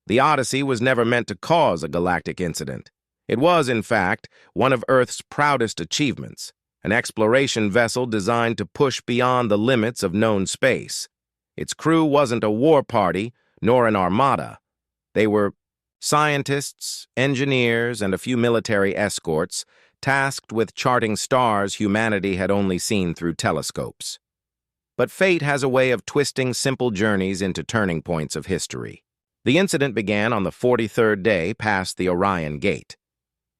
The Odyssey was never meant to cause a galactic incident. It was, in fact, one of Earth's proudest achievements, an exploration vessel designed to push beyond the limits of known space. Its crew wasn't a war party, nor an armada. They were scientists, engineers, and a few military escorts, tasked with charting stars humanity had only seen through telescopes. But fate has a way of twisting simple journeys into turning points of history. The incident began on the 43rd day past the Orion Gate.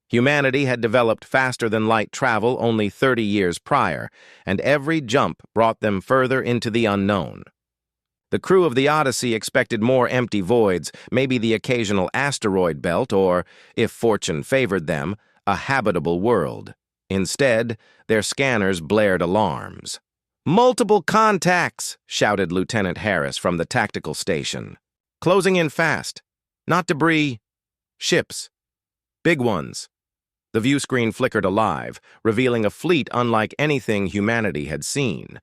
Humanity had developed faster-than-light travel only 30 years prior, and every jump brought them further into the unknown. The crew of the Odyssey expected more empty voids, maybe the occasional asteroid belt, or, if fortune favored them, a habitable world. Instead, their scanners blared alarms. "Multiple contacts!" shouted Lieutenant Harris from the tactical station. "Closing in fast. Not debris. Ships. Big ones." The view screen flickered alive, revealing a fleet unlike anything humanity had seen.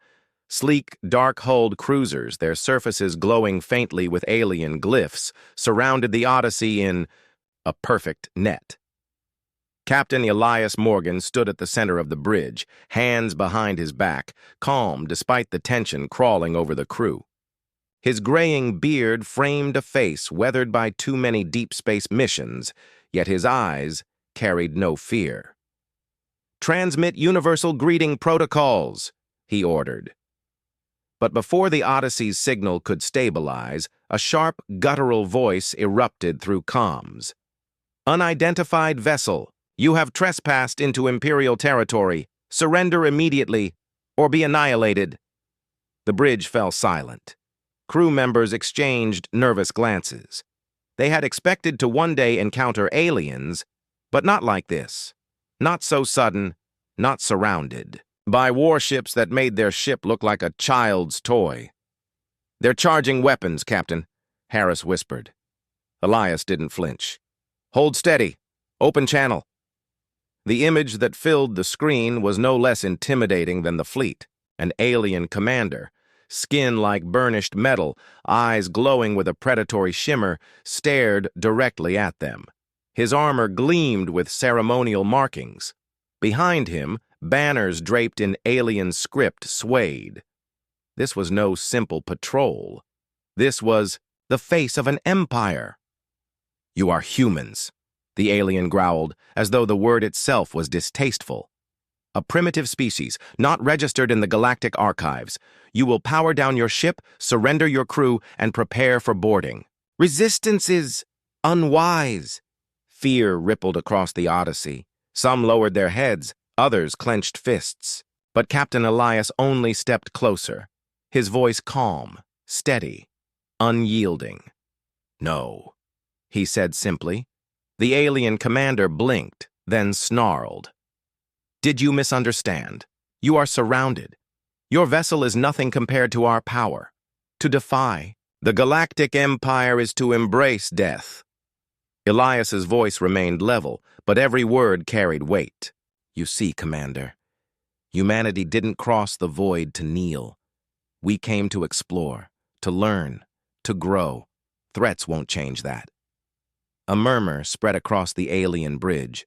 Sleek, dark-hulled cruisers, their surfaces glowing faintly with alien glyphs, surrounded the Odyssey in a perfect net. Captain Elias Morgan stood at the center of the bridge, hands behind his back, calm despite the tension crawling over the crew. His graying beard framed a face weathered by too many deep space missions, yet his eyes carried no fear. "Transmit universal greeting protocols," he ordered. But before the Odyssey's signal could stabilize, a sharp, guttural voice erupted through comms. "Unidentified vessel, you have trespassed into Imperial territory. Surrender immediately, or be annihilated." The bridge fell silent. Crew members exchanged nervous glances. They had expected to one day encounter aliens, but not like this. Not so sudden, not surrounded by warships that made their ship look like a child's toy. "They're charging weapons, Captain," Harris whispered. Elias didn't flinch. "Hold steady. Open channel." The image that filled the screen was no less intimidating than the fleet. An alien commander, skin like burnished metal, eyes glowing with a predatory shimmer, stared directly at them. His armor gleamed with ceremonial markings. Behind him, banners draped in alien script swayed. This was no simple patrol. This was the face of an empire. "You are humans," the alien growled, as though the word itself was distasteful. "A primitive species, not registered in the galactic archives. You will power down your ship, surrender your crew, and prepare for boarding. Resistance is unwise." Fear rippled across the Odyssey. Some lowered their heads, others clenched fists. But Captain Elias only stepped closer, his voice calm, steady, unyielding. "No," he said simply. The alien commander blinked, then snarled. "Did you misunderstand? You are surrounded. Your vessel is nothing compared to our power. To defy, the Galactic Empire is to embrace death." Elias's voice remained level, but every word carried weight. "You see, Commander, humanity didn't cross the void to kneel. We came to explore, to learn, to grow. Threats won't change that." A murmur spread across the alien bridge,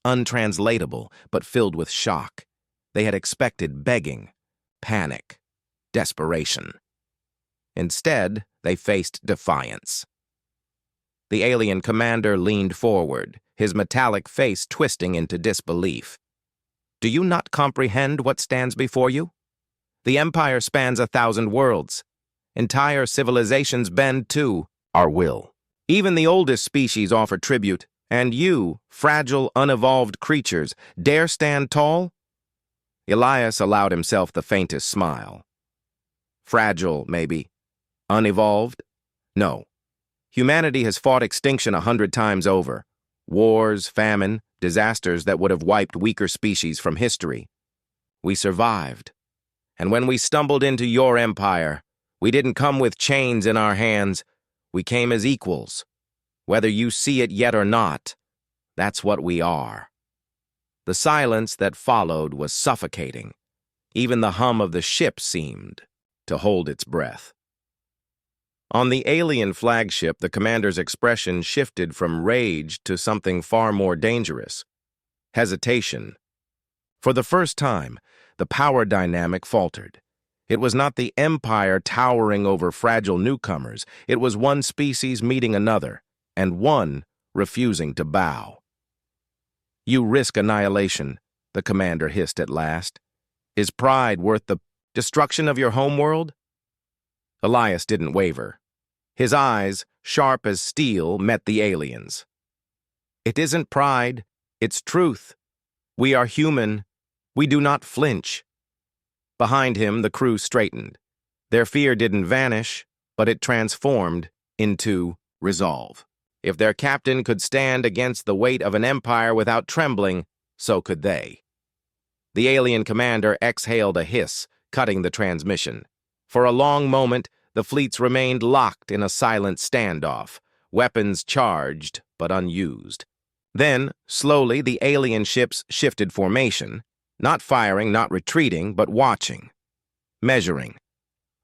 untranslatable but filled with shock. They had expected begging, panic, desperation. Instead, they faced defiance. The alien commander leaned forward, his metallic face twisting into disbelief. "Do you not comprehend what stands before you? The Empire spans 1,000 worlds. Entire civilizations bend to our will. Even the oldest species offer tribute, and you, fragile, unevolved creatures, dare stand tall?" Elias allowed himself the faintest smile. "Fragile, maybe. Unevolved? No. Humanity has fought extinction 100 times over. Wars, famine, disasters that would have wiped weaker species from history. We survived. And when we stumbled into your empire, we didn't come with chains in our hands. We came as equals. Whether you see it yet or not, that's what we are." The silence that followed was suffocating. Even the hum of the ship seemed to hold its breath. On the alien flagship, the commander's expression shifted from rage to something far more dangerous: hesitation. For the first time, the power dynamic faltered. It was not the Empire towering over fragile newcomers. It was one species meeting another, and one refusing to bow. "You risk annihilation," the commander hissed at last. "Is pride worth the destruction of your homeworld?" Elias didn't waver. His eyes, sharp as steel, met the aliens. "It isn't pride, it's truth. We are human. We do not flinch." Behind him, the crew straightened. Their fear didn't vanish, but it transformed into resolve. If their captain could stand against the weight of an empire without trembling, so could they. The alien commander exhaled a hiss, cutting the transmission. For a long moment, the fleets remained locked in a silent standoff, weapons charged but unused. Then, slowly, the alien ships shifted formation, not firing, not retreating, but watching, measuring.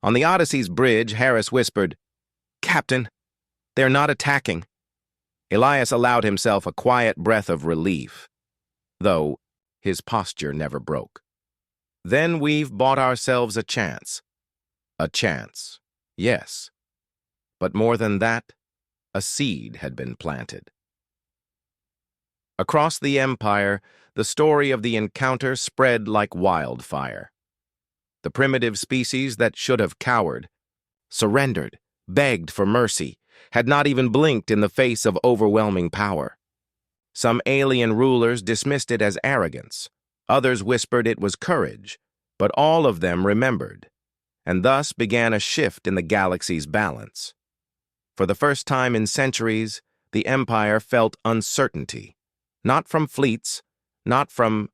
On the Odyssey's bridge, Harris whispered, "Captain, they're not attacking." Elias allowed himself a quiet breath of relief, though his posture never broke. "Then we've bought ourselves a chance." A chance, yes. But more than that, a seed had been planted. Across the Empire, the story of the encounter spread like wildfire. The primitive species that should have cowered, surrendered, begged for mercy, had not even blinked in the face of overwhelming power. Some alien rulers dismissed it as arrogance. Others whispered it was courage, but all of them remembered, and thus began a shift in the galaxy's balance. For the first time in centuries, the Empire felt uncertainty, not from fleets, not from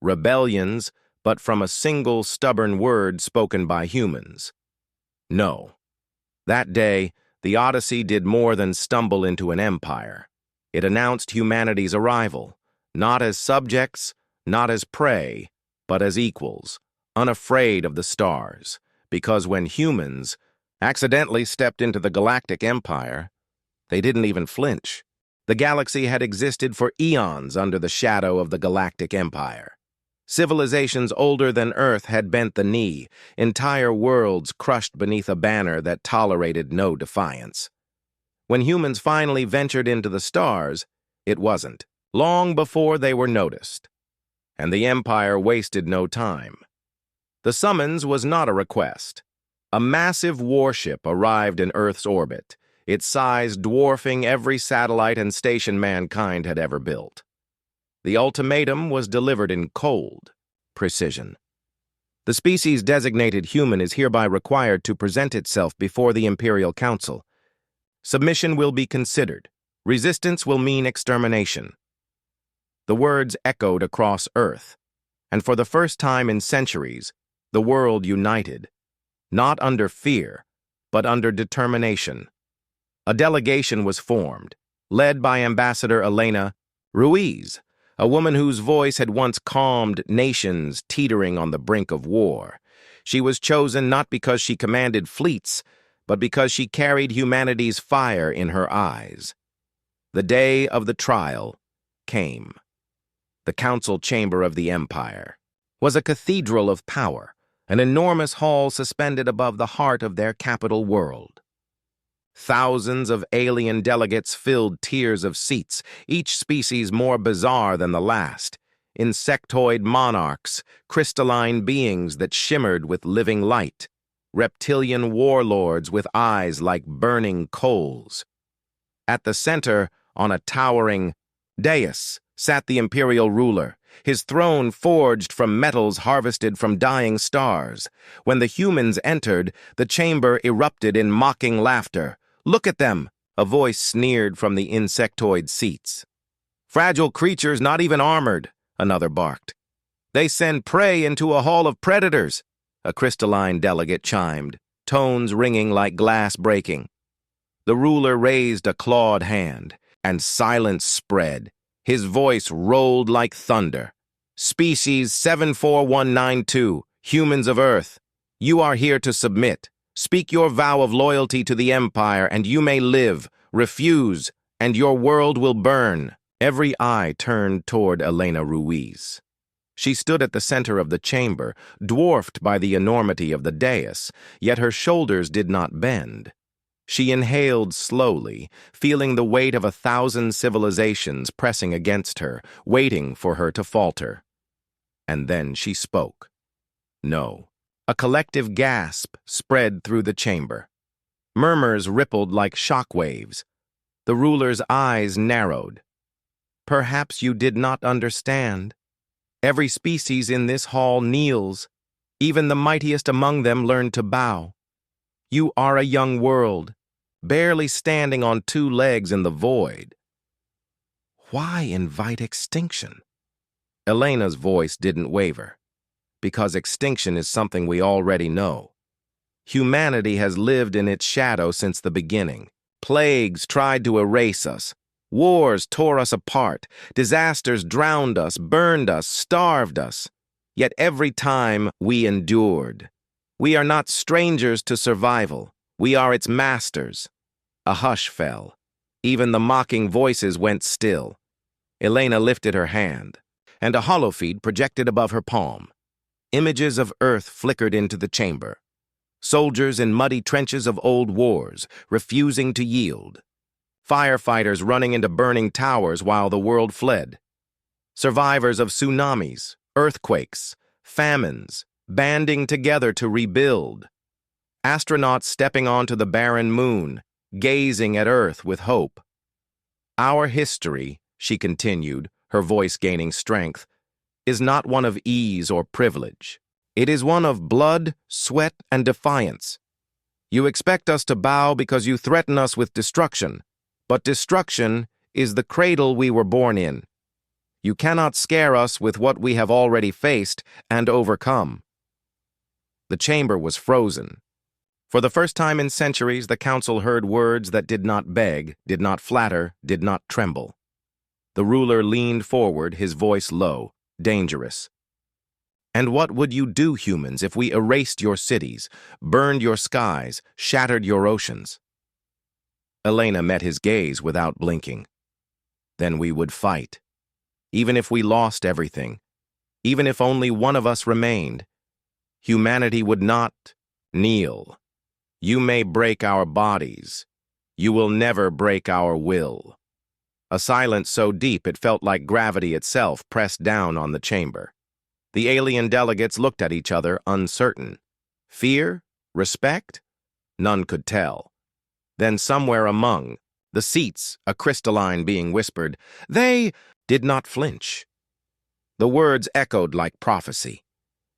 rebellions, but from a single stubborn word spoken by humans: no. That day, the Odyssey did more than stumble into an empire. It announced humanity's arrival, not as subjects, not as prey, but as equals, unafraid of the stars, because when humans accidentally stepped into the Galactic Empire, they didn't even flinch. The galaxy had existed for eons under the shadow of the Galactic Empire. Civilizations older than Earth had bent the knee, entire worlds crushed beneath a banner that tolerated no defiance. When humans finally ventured into the stars, it wasn't long before they were noticed. And the Empire wasted no time. The summons was not a request. A massive warship arrived in Earth's orbit, its size dwarfing every satellite and station mankind had ever built. The ultimatum was delivered in cold precision. The species designated human is hereby required to present itself before the Imperial Council. Submission will be considered. Resistance will mean extermination. The words echoed across Earth, and for the first time in centuries, the world united, not under fear, but under determination. A delegation was formed, led by Ambassador Elena Ruiz, a woman whose voice had once calmed nations teetering on the brink of war. She was chosen not because she commanded fleets, but because she carried humanity's fire in her eyes. The day of the trial came. The council chamber of the Empire was a cathedral of power, an enormous hall suspended above the heart of their capital world. Thousands of alien delegates filled tiers of seats, each species more bizarre than the last. Insectoid monarchs, crystalline beings that shimmered with living light, reptilian warlords with eyes like burning coals. At the center, on a towering dais, sat the imperial ruler, his throne forged from metals harvested from dying stars. When the humans entered, the chamber erupted in mocking laughter. "Look at them," a voice sneered from the insectoid seats. "Fragile creatures not even armored," another barked. "They send prey into a hall of predators," a crystalline delegate chimed, tones ringing like glass breaking. The ruler raised a clawed hand, and silence spread. His voice rolled like thunder. "Species 74192, humans of Earth, you are here to submit. Speak your vow of loyalty to the Empire, and you may live. Refuse, and your world will burn." Every eye turned toward Elena Ruiz. She stood at the center of the chamber, dwarfed by the enormity of the dais, yet her shoulders did not bend. She inhaled slowly, feeling the weight of 1,000 civilizations pressing against her, waiting for her to falter. And then she spoke. No. A collective gasp spread through the chamber. Murmurs rippled like shock waves. The ruler's eyes narrowed. "Perhaps you did not understand. Every species in this hall kneels. Even the mightiest among them learned to bow. You are a young world, barely standing on 2 legs in the void. Why invite extinction?" Elena's voice didn't waver, because extinction is something we already know. Humanity has lived in its shadow since the beginning. Plagues tried to erase us. Wars tore us apart. Disasters drowned us, burned us, starved us. Yet every time we endured. We are not strangers to survival. We are its masters. A hush fell. Even the mocking voices went still. Elena lifted her hand, and a holofeed projected above her palm. Images of Earth flickered into the chamber. Soldiers in muddy trenches of old wars, refusing to yield. Firefighters running into burning towers while the world fled. Survivors of tsunamis, earthquakes, famines, banding together to rebuild. Astronauts stepping onto the barren moon, gazing at Earth with hope. Our history, she continued, her voice gaining strength, is not one of ease or privilege. It is one of blood, sweat, and defiance. You expect us to bow because you threaten us with destruction, but destruction is the cradle we were born in. You cannot scare us with what we have already faced and overcome. The chamber was frozen. For the first time in centuries, the council heard words that did not beg, did not flatter, did not tremble. The ruler leaned forward, his voice low, dangerous. "And what would you do, humans, if we erased your cities, burned your skies, shattered your oceans?" Elena met his gaze without blinking. "Then we would fight. Even if we lost everything, even if only one of us remained, humanity would not kneel. You may break our bodies. You will never break our will." A silence so deep it felt like gravity itself pressed down on the chamber. The alien delegates looked at each other, uncertain. Fear? Respect? None could tell. Then somewhere among the seats, a crystalline being whispered, "They did not flinch." The words echoed like prophecy.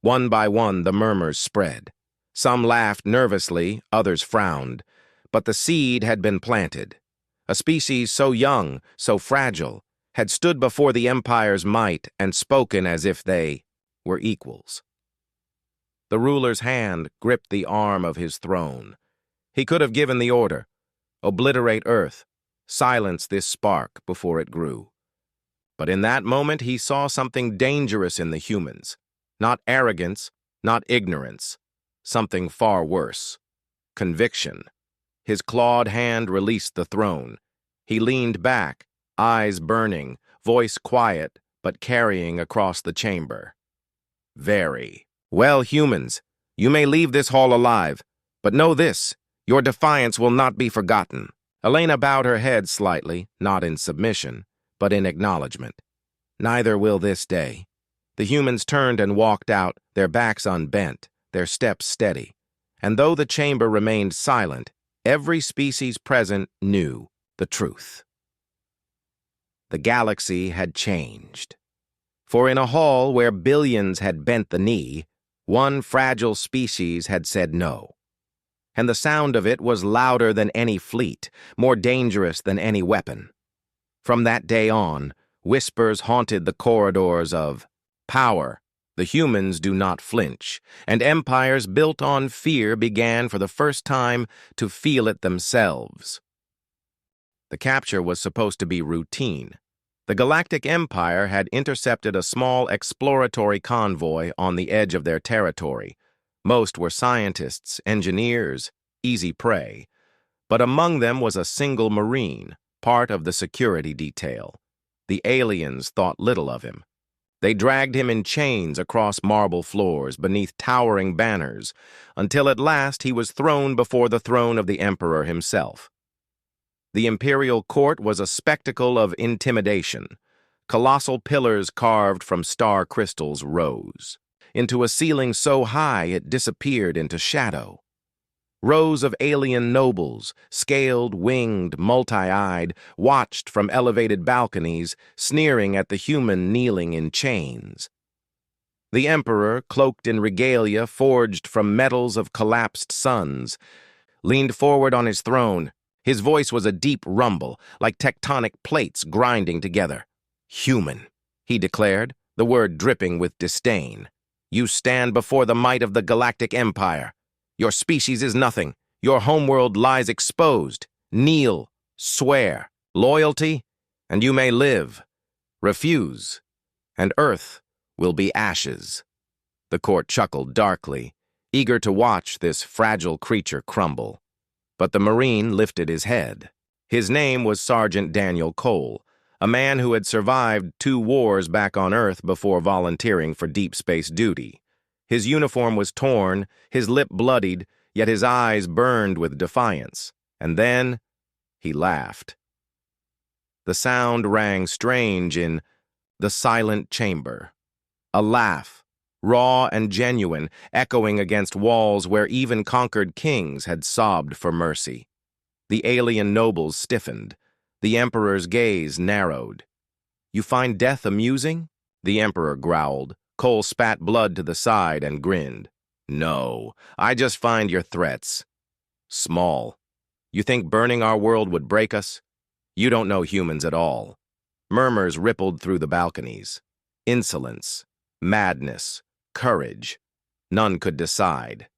One by one, the murmurs spread. Some laughed nervously, others frowned. But the seed had been planted. A species so young, so fragile, had stood before the Empire's might and spoken as if they were equals. The ruler's hand gripped the arm of his throne. He could have given the order, obliterate Earth, silence this spark before it grew. But in that moment he saw something dangerous in the humans. Not arrogance, not ignorance. Something far worse. Conviction. His clawed hand released the throne. He leaned back, eyes burning, voice quiet, but carrying across the chamber. "Very well, humans, you may leave this hall alive, but know this, your defiance will not be forgotten." Elena bowed her head slightly, not in submission, but in acknowledgement. "Neither will this day." The humans turned and walked out, their backs unbent, their steps steady. And though the chamber remained silent, every species present knew the truth. The galaxy had changed. For in a hall where billions had bent the knee, one fragile species had said no. And the sound of it was louder than any fleet, more dangerous than any weapon. From that day on, whispers haunted the corridors of power. The humans do not flinch, and empires built on fear began for the first time to feel it themselves. The capture was supposed to be routine. The Galactic Empire had intercepted a small exploratory convoy on the edge of their territory, Most were scientists, engineers, easy prey, but among them was a single Marine, part of the security detail. The aliens thought little of him. They dragged him in chains across marble floors beneath towering banners, until at last he was thrown before the throne of the Emperor himself. The imperial court was a spectacle of intimidation. Colossal pillars carved from star crystals rose into a ceiling so high it disappeared into shadow. Rows of alien nobles, scaled, winged, multi-eyed, watched from elevated balconies, sneering at the human kneeling in chains. The emperor, cloaked in regalia forged from metals of collapsed suns, leaned forward on his throne. His voice was a deep rumble, like tectonic plates grinding together. "Human," he declared, the word dripping with disdain. "You stand before the might of the Galactic Empire. Your species is nothing. Your homeworld lies exposed. Kneel, swear, loyalty, and you may live. Refuse, and Earth will be ashes." The court chuckled darkly, eager to watch this fragile creature crumble. But the Marine lifted his head. His name was Sergeant Daniel Cole, a man who had survived 2 wars back on Earth before volunteering for deep space duty. His uniform was torn, his lip bloodied, yet his eyes burned with defiance. And then he laughed. The sound rang strange in the silent chamber. A laugh, raw and genuine, echoing against walls where even conquered kings had sobbed for mercy. The alien nobles stiffened. The Emperor's gaze narrowed. "You find death amusing?" the Emperor growled. Cole spat blood to the side and grinned. "No, I just find your threats small. You think burning our world would break us? You don't know humans at all." Murmurs rippled through the balconies. Insolence, madness, courage. None could decide.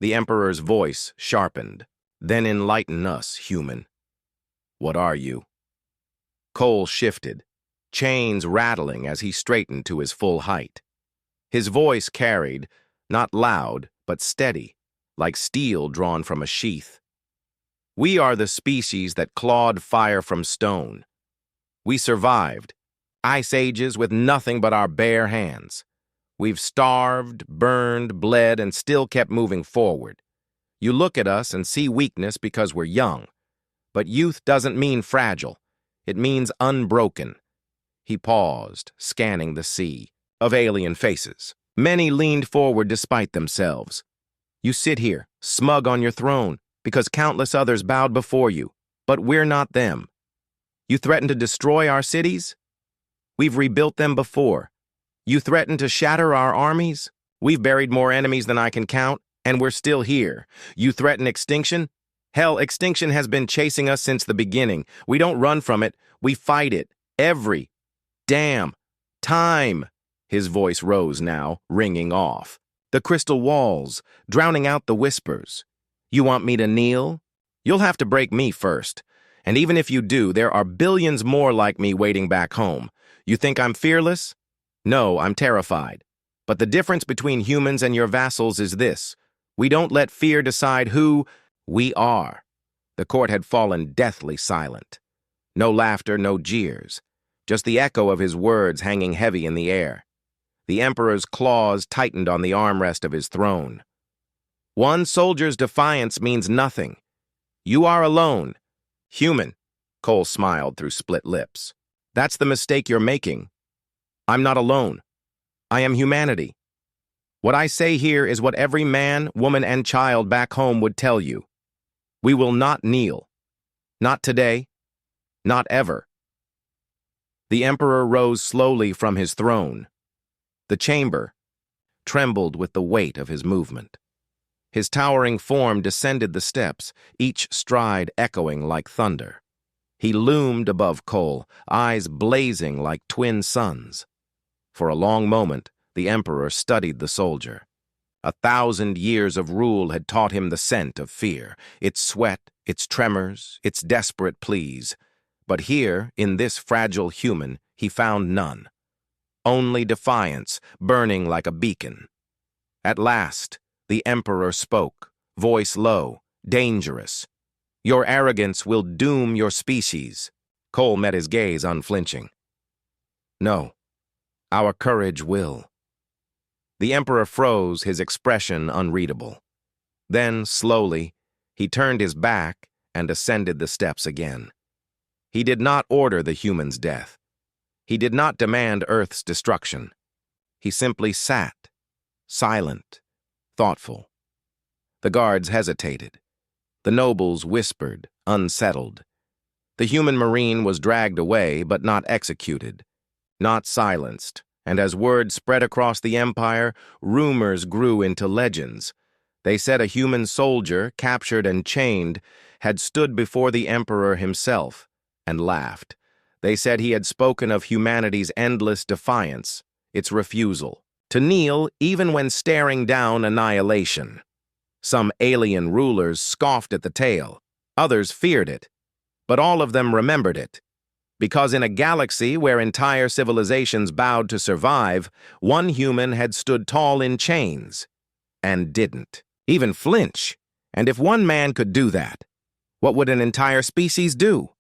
The Emperor's voice sharpened. "Then enlighten us, human. What are you?" Cole shifted, chains rattling as he straightened to his full height. His voice carried, not loud, but steady, like steel drawn from a sheath. "We are the species that clawed fire from stone. We survived ice ages with nothing but our bare hands. We've starved, burned, bled, and still kept moving forward. You look at us and see weakness because we're young. But youth doesn't mean fragile. It means unbroken." He paused, scanning the sea of alien faces. Many leaned forward despite themselves. "You sit here, smug on your throne, because countless others bowed before you. But we're not them. You threaten to destroy our cities? We've rebuilt them before. You threaten to shatter our armies? We've buried more enemies than I can count, and we're still here. You threaten extinction? Hell, extinction has been chasing us since the beginning. We don't run from it. We fight it. Every damn time." His voice rose now, ringing off. "The crystal walls, drowning out the whispers. You want me to kneel? You'll have to break me first. And even if you do, there are billions more like me waiting back home. You think I'm fearless? No, I'm terrified. But the difference between humans and your vassals is this. We don't let fear decide who we are." The court had fallen deathly silent. No laughter, no jeers. Just the echo of his words hanging heavy in the air. The Emperor's claws tightened on the armrest of his throne. "One soldier's defiance means nothing. You are alone. Human." Cole smiled through split lips. "That's the mistake you're making. I'm not alone. I am humanity. What I say here is what every man, woman, and child back home would tell you. We will not kneel. Not today. Not ever." The Emperor rose slowly from his throne. The chamber trembled with the weight of his movement. His towering form descended the steps, each stride echoing like thunder. He loomed above Cole, eyes blazing like twin suns. For a long moment, the Emperor studied the soldier. 1,000 years of rule had taught him the scent of fear, its sweat, its tremors, its desperate pleas. But here, in this fragile human, he found none. Only defiance, burning like a beacon. At last, The Emperor spoke, voice low, dangerous. Your arrogance will doom your species. Cole met his gaze unflinching. No, our courage will. The Emperor froze, his expression unreadable. Then, slowly, he turned his back and ascended the steps again. He did not order the humans' death. He did not demand Earth's destruction. He simply sat, silent, thoughtful. The guards hesitated. The nobles whispered, unsettled. The human marine was dragged away, but not executed, not silenced, and as word spread across the empire, rumors grew into legends. They said a human soldier, captured and chained, had stood before the emperor himself and laughed. They said he had spoken of humanity's endless defiance, its refusal to kneel even when staring down annihilation. Some alien rulers scoffed at the tale. Others feared it. But all of them remembered it. Because in a galaxy where entire civilizations bowed to survive, one human had stood tall in chains and didn't. Even flinch. And if one man could do that, what would an entire species do?